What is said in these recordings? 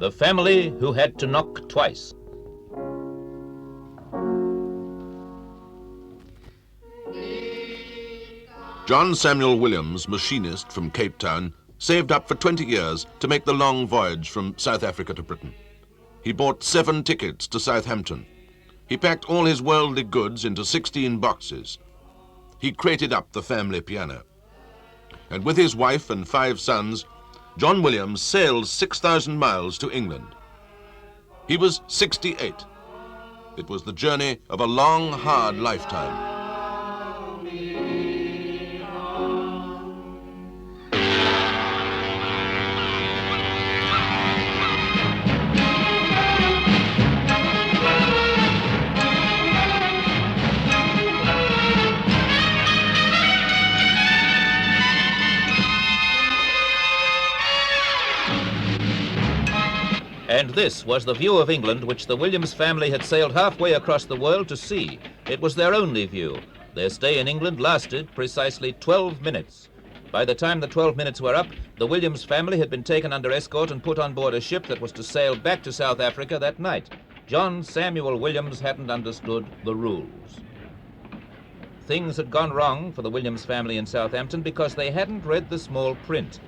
The family who had to knock twice. John Samuel Williams, machinist from Cape Town, saved up for 20 years to make the long voyage from South Africa to Britain. He bought 7 tickets to Southampton. He packed all his worldly goods into 16 boxes. He crated up the family piano. And with his wife and 5 sons, John Williams sailed 6,000 miles to England. He was 68. It was the journey of a long, hard lifetime. And this was the view of England which the Williams family had sailed halfway across the world to see. It was their only view. Their stay in England lasted precisely 12 minutes. By the time the 12 minutes were up, the Williams family had been taken under escort and put on board a ship that was to sail back to South Africa that night. John Samuel Williams hadn't understood the rules. Things had gone wrong for the Williams family in Southampton because they hadn't read the small print.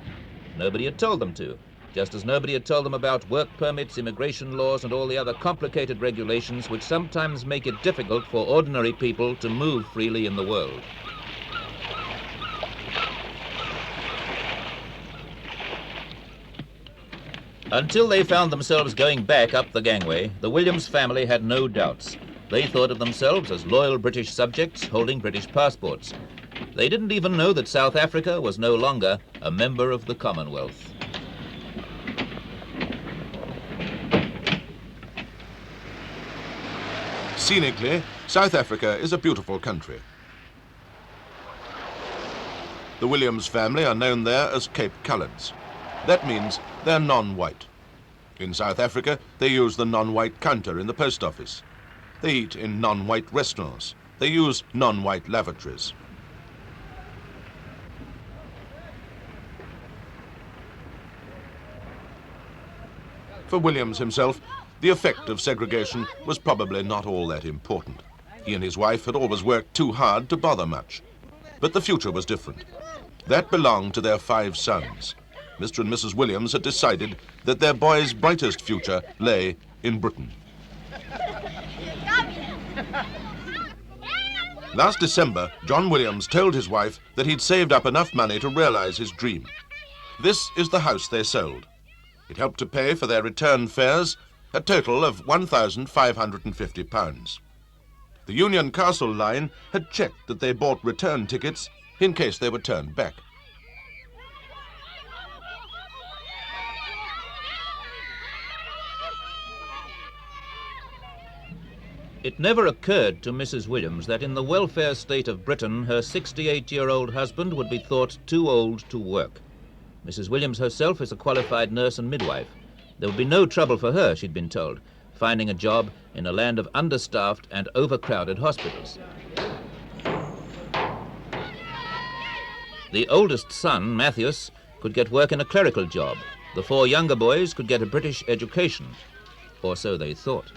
Nobody had told them to. Just as nobody had told them about work permits, immigration laws, and all the other complicated regulations which sometimes make it difficult for ordinary people to move freely in the world. Until they found themselves going back up the gangway, the Williams family had no doubts. They thought of themselves as loyal British subjects holding British passports. They didn't even know that South Africa was no longer a member of the Commonwealth. Scenically, South Africa is a beautiful country. The Williams family are known there as Cape Coloureds. That means they're non-white. In South Africa, they use the non-white counter in the post office. They eat in non-white restaurants. They use non-white lavatories. For Williams himself, the effect of segregation was probably not all that important. He and his wife had always worked too hard to bother much. But the future was different. That belonged to their 5 sons. Mr. and Mrs. Williams had decided that their boy's brightest future lay in Britain. Last December, John Williams told his wife that he'd saved up enough money to realize his dream. This is the house they sold. It helped to pay for their return fares, a total of £1,550. The Union Castle line had checked that they bought return tickets in case they were turned back. It never occurred to Mrs. Williams that in the welfare state of Britain, her 68-year-old husband would be thought too old to work. Mrs. Williams herself is a qualified nurse and midwife. There would be no trouble for her, she'd been told, finding a job in a land of understaffed and overcrowded hospitals. The oldest son, Matthews, could get work in a clerical job. The 4 younger boys could get a British education, or so they thought.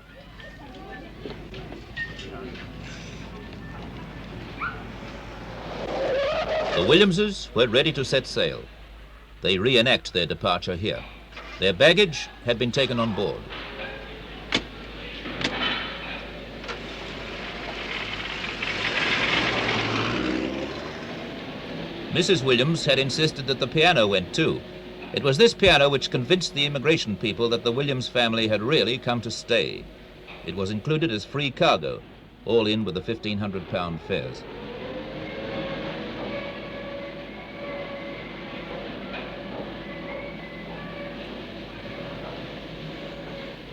The Williamses were ready to set sail. They reenact their departure here. Their baggage had been taken on board. Mrs. Williams had insisted that the piano went too. It was this piano which convinced the immigration people that the Williams family had really come to stay. It was included as free cargo, all in with the £1,500 fares.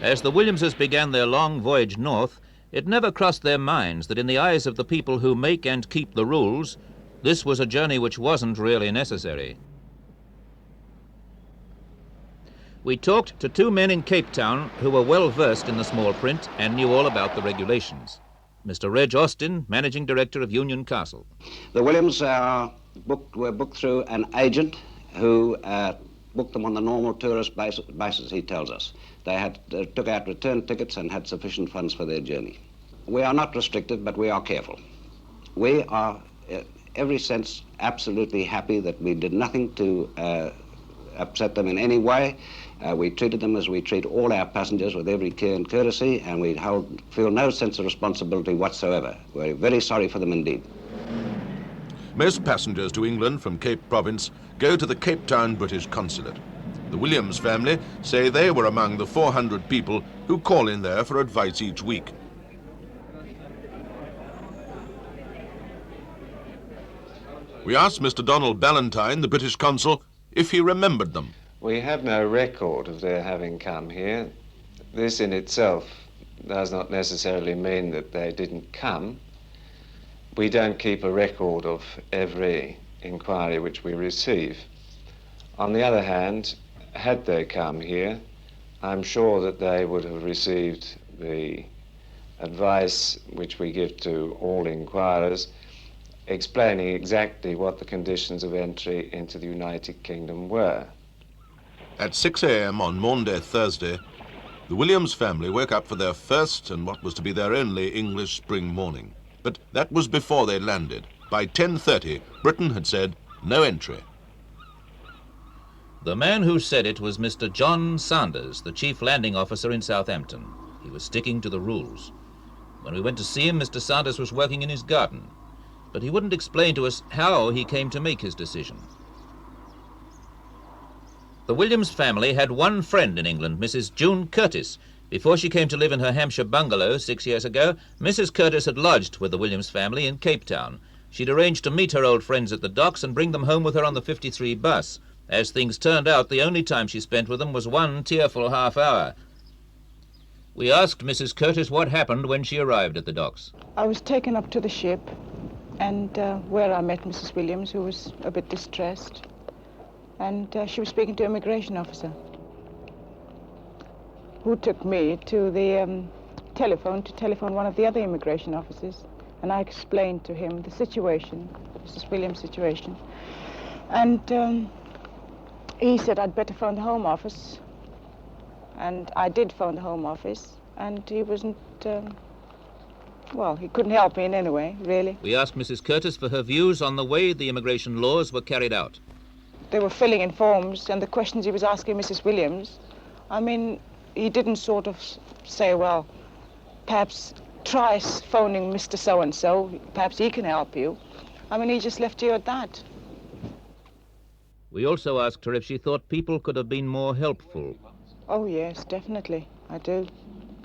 As the Williamses began their long voyage north, it never crossed their minds that in the eyes of the people who make and keep the rules, this was a journey which wasn't really necessary. We talked to 2 men in Cape Town who were well versed in the small print and knew all about the regulations. Mr. Reg Austin, Managing Director of Union Castle. The Williams were booked through an agent who booked them on the normal tourist basis, he tells us. They had took out return tickets and had sufficient funds for their journey. We are not restricted, but we are careful. We are, every sense, absolutely happy that we did nothing to upset them in any way. We treated them as we treat all our passengers, with every care and courtesy, and we feel no sense of responsibility whatsoever. We're very sorry for them indeed. Most passengers to England from Cape Province go to the Cape Town British Consulate. The Williams family say they were among the 400 people who call in there for advice each week. We asked Mr. Donald Ballantyne, the British consul, if he remembered them. We have no record of their having come here. This in itself does not necessarily mean that they didn't come. We don't keep a record of every inquiry which we receive. On the other hand, had they come here, I'm sure that they would have received the advice which we give to all inquirers, explaining exactly what the conditions of entry into the United Kingdom were. At 6 a.m. on Maundy Thursday, the Williams family woke up for their first and what was to be their only English spring morning. But that was before they landed. By 10:30, Britain had said no entry. The man who said it was Mr. John Sanders, the chief landing officer in Southampton. He was sticking to the rules. When we went to see him, Mr. Sanders was working in his garden, but he wouldn't explain to us how he came to make his decision. The Williams family had one friend in England, Mrs. June Curtis. Before she came to live in her Hampshire bungalow 6 years ago, Mrs. Curtis had lodged with the Williams family in Cape Town. She'd arranged to meet her old friends at the docks and bring them home with her on the 53 bus. As things turned out, the only time she spent with them was one tearful half hour. We asked Mrs. Curtis what happened when she arrived at the docks. I was taken up to the ship, and where I met Mrs. Williams, who was a bit distressed. And she was speaking to an immigration officer, who took me to the telephone one of the other immigration officers. And I explained to him the situation, Mrs. Williams' situation. And he said I'd better phone the Home Office. And I did phone the Home Office, and he wasn't, well, he couldn't help me in any way, really. We asked Mrs. Curtis for her views on the way the immigration laws were carried out. They were filling in forms, and the questions he was asking Mrs. Williams, I mean, he didn't sort of say, well, perhaps try phoning Mr. So-and-so, perhaps he can help you. I mean, he just left you at that. We also asked her if she thought people could have been more helpful. Oh, yes, definitely, I do.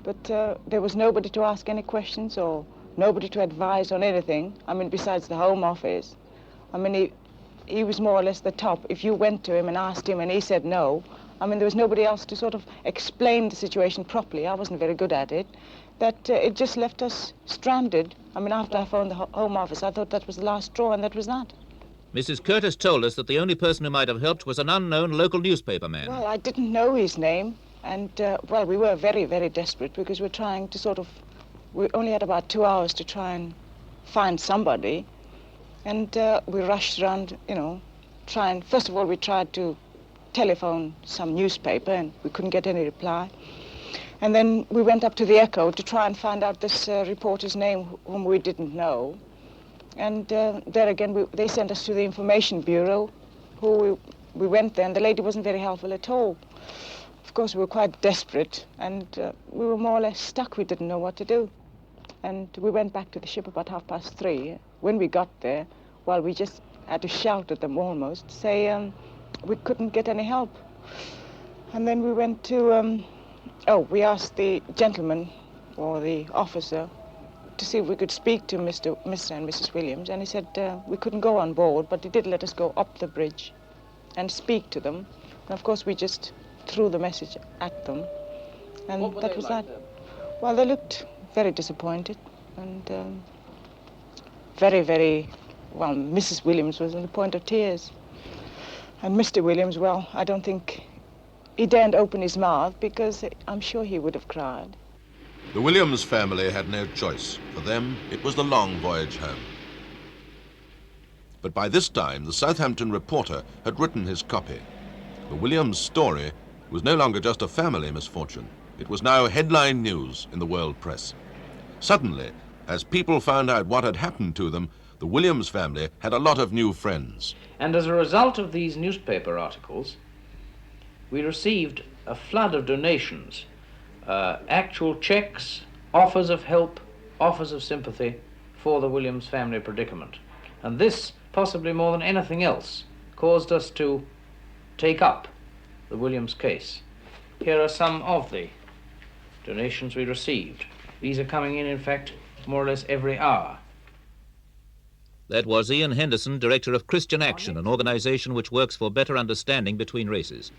But there was nobody to ask any questions or nobody to advise on anything. I mean, besides the Home Office. I mean, he was more or less the top. If you went to him and asked him and he said no, I mean, there was nobody else to sort of explain the situation properly. I wasn't very good at it. That it just left us stranded. I mean, after I phoned the Home Office, I thought that was the last straw, and that was that. Mrs. Curtis told us that the only person who might have helped was an unknown local newspaper man. Well, I didn't know his name, and, well, we were very, very desperate because we're trying to we only had about 2 hours to try and find somebody, and we rushed around, you know, first of all, we tried to telephone some newspaper, and we couldn't get any reply. And then we went up to the Echo to try and find out this reporter's name, whom we didn't know. And there again, they sent us to the Information Bureau, we went there, and the lady wasn't very helpful at all. Of course, we were quite desperate, and we were more or less stuck. We didn't know what to do. And we went back to the ship about 3:30. When we got there, well, we just had to shout at them almost, say we couldn't get any help. And then we went to, we asked the gentleman, or the officer, to see if we could speak to Mr. and Mrs. Williams, and he said we couldn't go on board, but he did let us go up the bridge and speak to them. And of course we just threw the message at them, and that was that. Well, they looked very disappointed, and very, very, well, Mrs. Williams was on the point of tears. And Mr. Williams, well, I don't think he daren't open his mouth, because I'm sure he would have cried. The Williams family had no choice. For them, it was the long voyage home. But by this time, the Southampton Reporter had written his copy. The Williams story was no longer just a family misfortune. It was now headline news in the world press. Suddenly, as people found out what had happened to them, the Williams family had a lot of new friends. And as a result of these newspaper articles, we received a flood of donations, actual checks, offers of help, offers of sympathy for the Williams family predicament. And this, possibly more than anything else, caused us to take up the Williams case. Here are some of the donations we received. These are coming in fact, more or less every hour. That was Ian Henderson, director of Christian Action, an organization which works for better understanding between races.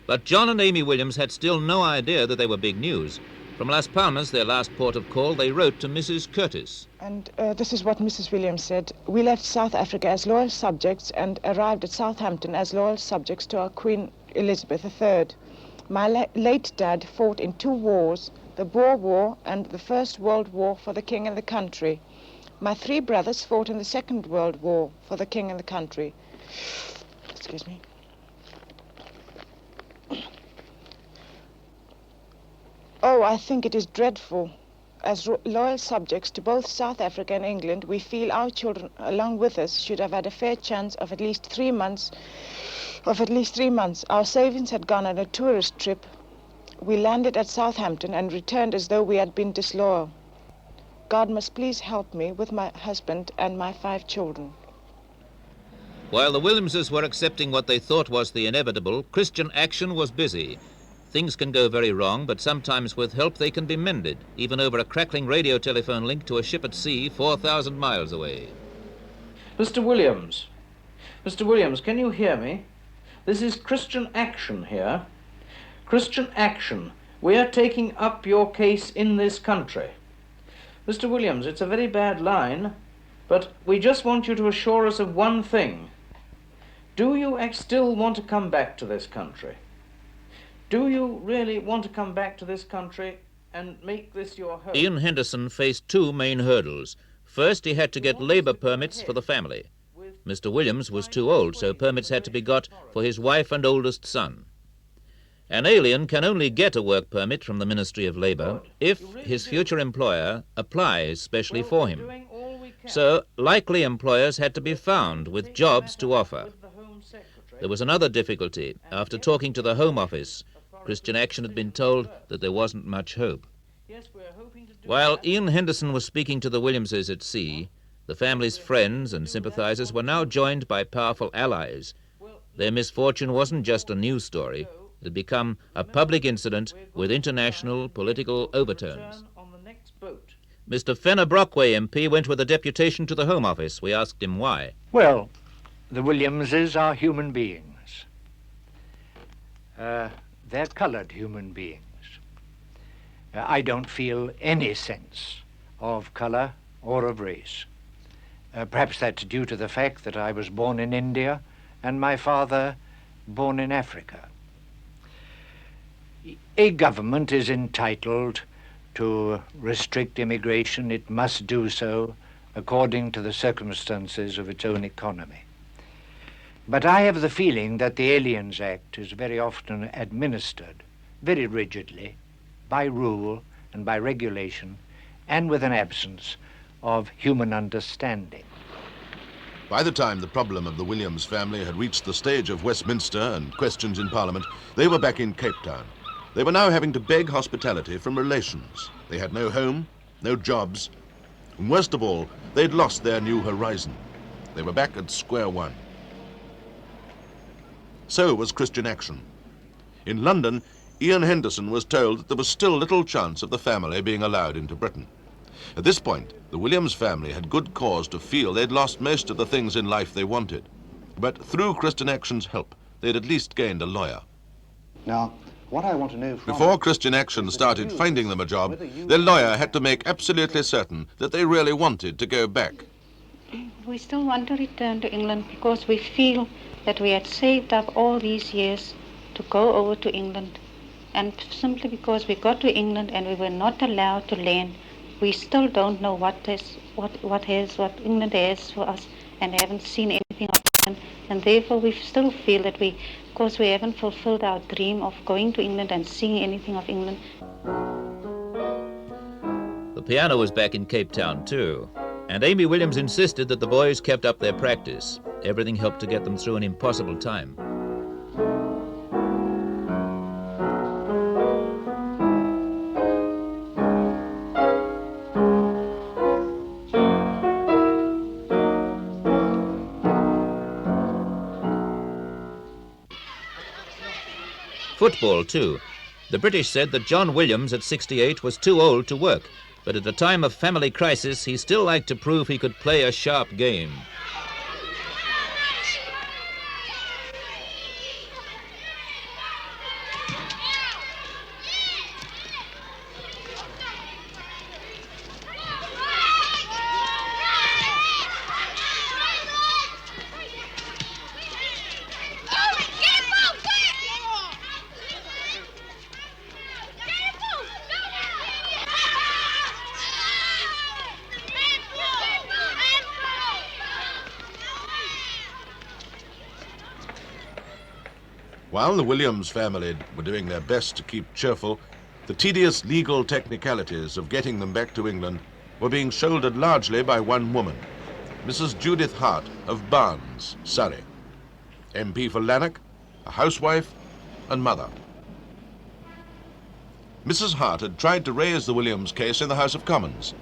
But John and Amy Williams had still no idea that they were big news. From Las Palmas, their last port of call, they wrote to Mrs. Curtis. And this is what Mrs. Williams said. We left South Africa as loyal subjects and arrived at Southampton as loyal subjects to our Queen Elizabeth III. My late dad fought in 2 wars, the Boer War and the First World War for the King and the country. My 3 brothers fought in the Second World War for the King and the country. Excuse me. Oh, I think it is dreadful. As loyal subjects to both South Africa and England, we feel our children, along with us, should have had a fair chance of at least 3 months. Our savings had gone on a tourist trip. We landed at Southampton and returned as though we had been disloyal. God must please help me with my husband and my 5 children. While the Williamses were accepting what they thought was the inevitable, Christian Action was busy. Things can go very wrong, but sometimes with help they can be mended, even over a crackling radio telephone link to a ship at sea 4,000 miles away. Mr. Williams, can you hear me? This is Christian Action here. Christian Action. We are taking up your case in this country. Mr. Williams, it's a very bad line, but we just want you to assure us of one thing. Do you still want to come back to this country? Do you really want to come back to this country and make this your home? Ian Henderson faced 2 main hurdles. First, he had to get labour permits for the family. Mr. Williams was too old, so permits had to be got for his wife and oldest son. An alien can only get a work permit from the Ministry of Labour if his future employer applies specially for him. So likely employers had to be found with jobs to offer. There was another difficulty. After talking to the Home Office, Christian Action had been told that there wasn't much hope. While Ian Henderson was speaking to the Williamses at sea, the family's friends and sympathizers were now joined by powerful allies. Their misfortune wasn't just a news story. It had become a public incident with international political overtones. Mr. Fenner Brockway MP went with a deputation to the Home Office. We asked him why. Well, the Williamses are human beings. They're coloured human beings. I don't feel any sense of colour or of race. Perhaps that's due to the fact that I was born in India and my father born in Africa. A government is entitled to restrict immigration. It must do so according to the circumstances of its own economy. But I have the feeling that the Aliens Act is very often administered very rigidly by rule and by regulation and with an absence of human understanding. By the time the problem of the Williams family had reached the stage of Westminster and questions in Parliament, they were back in Cape Town. They were now having to beg hospitality from relations. They had no home, no jobs, and worst of all, they'd lost their new horizon. They were back at square one. So was Christian Action. In London, Ian Henderson was told that there was still little chance of the family being allowed into Britain. At this point, the Williams family had good cause to feel they'd lost most of the things in life they wanted. But through Christian Action's help, they'd at least gained a lawyer. Now, what I want to know from... Before Christian Action started finding them a job, their lawyer had to make absolutely certain that they really wanted to go back. We still want to return to England because we feel that we had saved up all these years to go over to England. And simply because we got to England and we were not allowed to land, we still don't know what England is for us and haven't seen anything of And therefore we still feel that of course we haven't fulfilled our dream of going to England and seeing anything of England. The piano was back in Cape Town too, and Amy Williams insisted that the boys kept up their practice. Everything helped to get them through an impossible time. Football too. The British said that John Williams at 68 was too old to work, but at a time of family crisis he still liked to prove he could play a sharp game. While the Williams family were doing their best to keep cheerful, the tedious legal technicalities of getting them back to England were being shouldered largely by one woman, Mrs. Judith Hart of Barnes, Surrey, MP for Lanark, a housewife and mother. Mrs. Hart had tried to raise the Williams case in the House of Commons.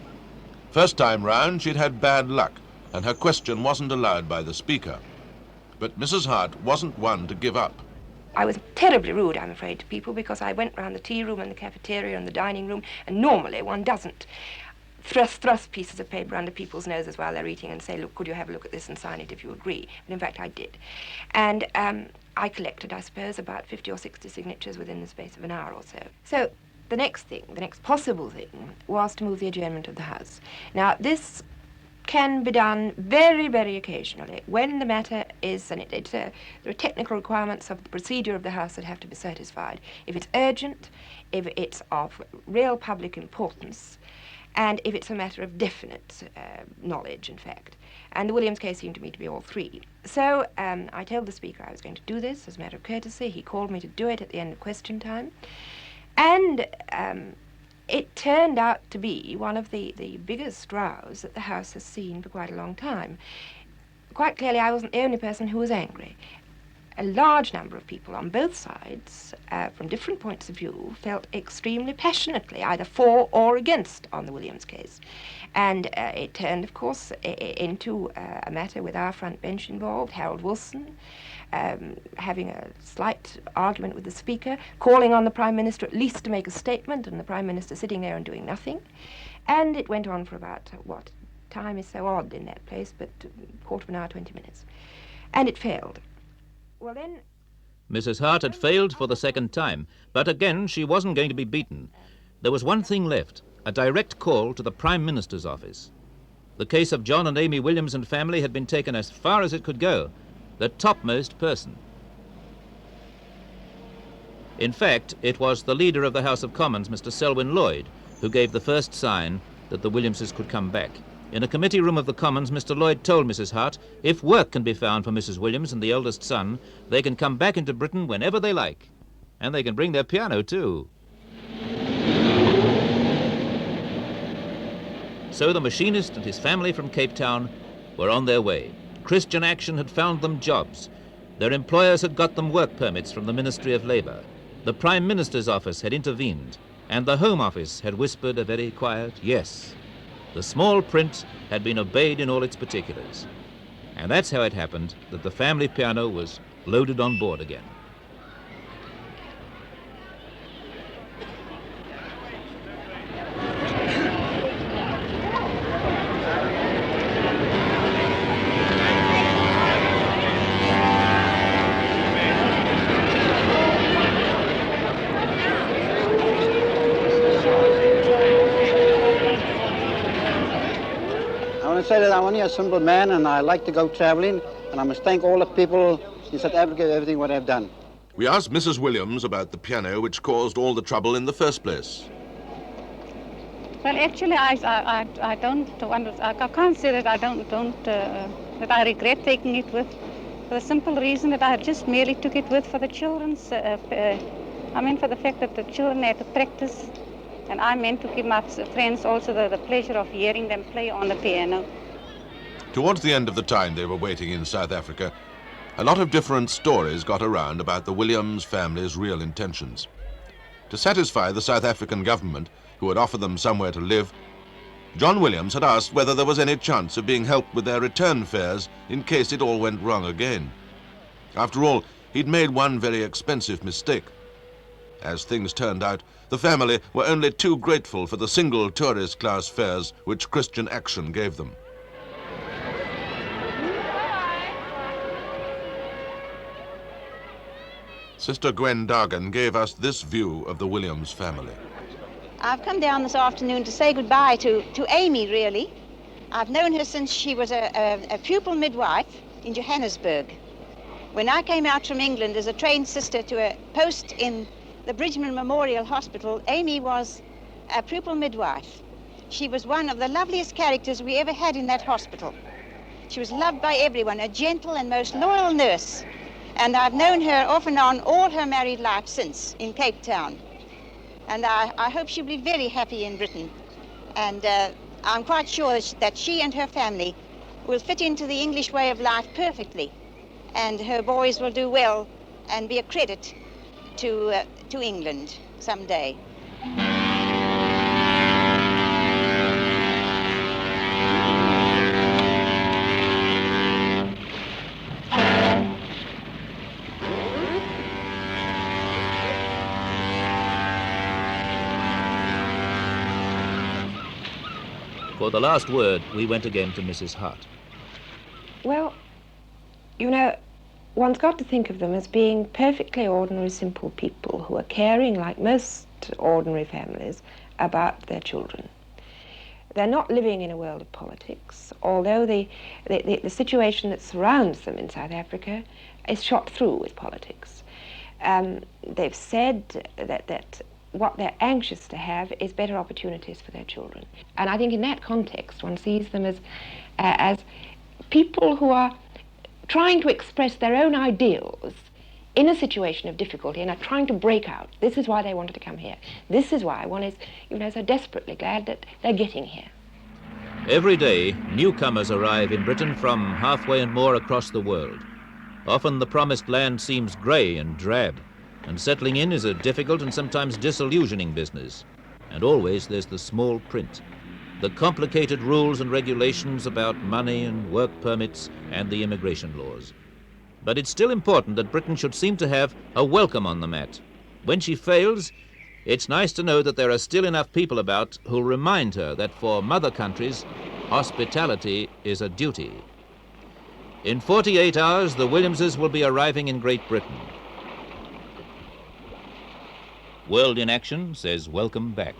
First time round she'd had bad luck and her question wasn't allowed by the Speaker. But Mrs. Hart wasn't one to give up. I was terribly rude, I'm afraid, to people because I went round the tea room and the cafeteria and the dining room, and normally one doesn't thrust pieces of paper under people's noses while they're eating and say, look, could you have a look at this and sign it if you agree? But in fact, I did. And I collected, I suppose, about 50 or 60 signatures within the space of an hour or so. So the next possible thing, was to move the adjournment of the House. Now, this can be done very, very occasionally when the matter is, and there are technical requirements of the procedure of the House that have to be satisfied. If it's urgent, if it's of real public importance, and if it's a matter of definite knowledge, in fact. And the Williams case seemed to me to be all three. So I told the Speaker I was going to do this as a matter of courtesy. He called me to do it at the end of question time. And it turned out to be one of the biggest rows that the House has seen for quite a long time. Quite clearly, I wasn't the only person who was angry. A large number of people on both sides, from different points of view, felt extremely passionately either for or against on the Williams case. And it turned, of course, into a matter with our front bench involved, Harold Wilson, having a slight argument with the Speaker, calling on the Prime Minister at least to make a statement, and the Prime Minister sitting there and doing nothing. And it went on for about, time is so odd in that place, but a quarter of an hour, 20 minutes. And it failed. Well then... Mrs. Hart had failed for the second time, but again she wasn't going to be beaten. There was one thing left, a direct call to the Prime Minister's office. The case of John and Amy Williams and family had been taken as far as it could go, the topmost person. In fact, it was the leader of the House of Commons, Mr. Selwyn Lloyd, who gave the first sign that the Williamses could come back. In a committee room of the Commons, Mr. Lloyd told Mrs. Hart, if work can be found for Mrs. Williams and the eldest son, they can come back into Britain whenever they like. And they can bring their piano too. So the machinist and his family from Cape Town were on their way. Christian Action had found them jobs. Their employers had got them work permits from the Ministry of Labour. The Prime Minister's office had intervened, and the Home Office had whispered a very quiet yes. The small print had been obeyed in all its particulars. And that's how it happened that the family piano was loaded on board again. I say that I'm only a simple man and I like to go traveling, and I must thank all the people in South Africa for everything what they've done. We asked Mrs. Williams about the piano which caused all the trouble in the first place. Well, actually, I don't. I can't say that I don't. That I regret taking it with. for the simple reason that I just merely took it with for the children's, for the fact that the children had to practice, and I meant to give my friends also the pleasure of hearing them play on the piano. Towards the end of the time they were waiting in South Africa, a lot of different stories got around about the Williams family's real intentions. To satisfy the South African government, who had offered them somewhere to live, John Williams had asked whether there was any chance of being helped with their return fares in case it all went wrong again. After all, he'd made one very expensive mistake. As things turned out, the family were only too grateful for the single tourist class fares which Christian Action gave them. Sister Gwen Dargan gave us this view of the Williams family. I've come down this afternoon to say goodbye to Amy, really. I've known her since she was a pupil midwife in Johannesburg. When I came out from England as a trained sister to a post in the Bridgman Memorial Hospital, Amy was a pupil midwife. She was one of the loveliest characters we ever had in that hospital. She was loved by everyone, a gentle and most loyal nurse. And I've known her off and on all her married life since in Cape Town. And I hope she'll be very happy in Britain. And I'm quite sure that she and her family will fit into the English way of life perfectly. And her boys will do well and be a credit to England someday. For the last word, we went again to Mrs. Hart. Well, you know, one's got to think of them as being perfectly ordinary, simple people who are caring, like most ordinary families, about their children. They're not living in a world of politics, although the situation that surrounds them in South Africa is shot through with politics. They've said that what they're anxious to have is better opportunities for their children. And I think in that context, one sees them as people who are trying to express their own ideals in a situation of difficulty and are trying to break out. This is why they wanted to come here. This is why one is, so desperately glad that they're getting here. Every day, newcomers arrive in Britain from halfway and more across the world. Often the promised land seems grey and drab, and settling in is a difficult and sometimes disillusioning business. And always there's the small print, the complicated rules and regulations about money and work permits and the immigration laws. But it's still important that Britain should seem to have a welcome on the mat. When she fails, it's nice to know that there are still enough people about who'll remind her that for mother countries, hospitality is a duty. In 48 hours, the Williamses will be arriving in Great Britain. World in Action says welcome back.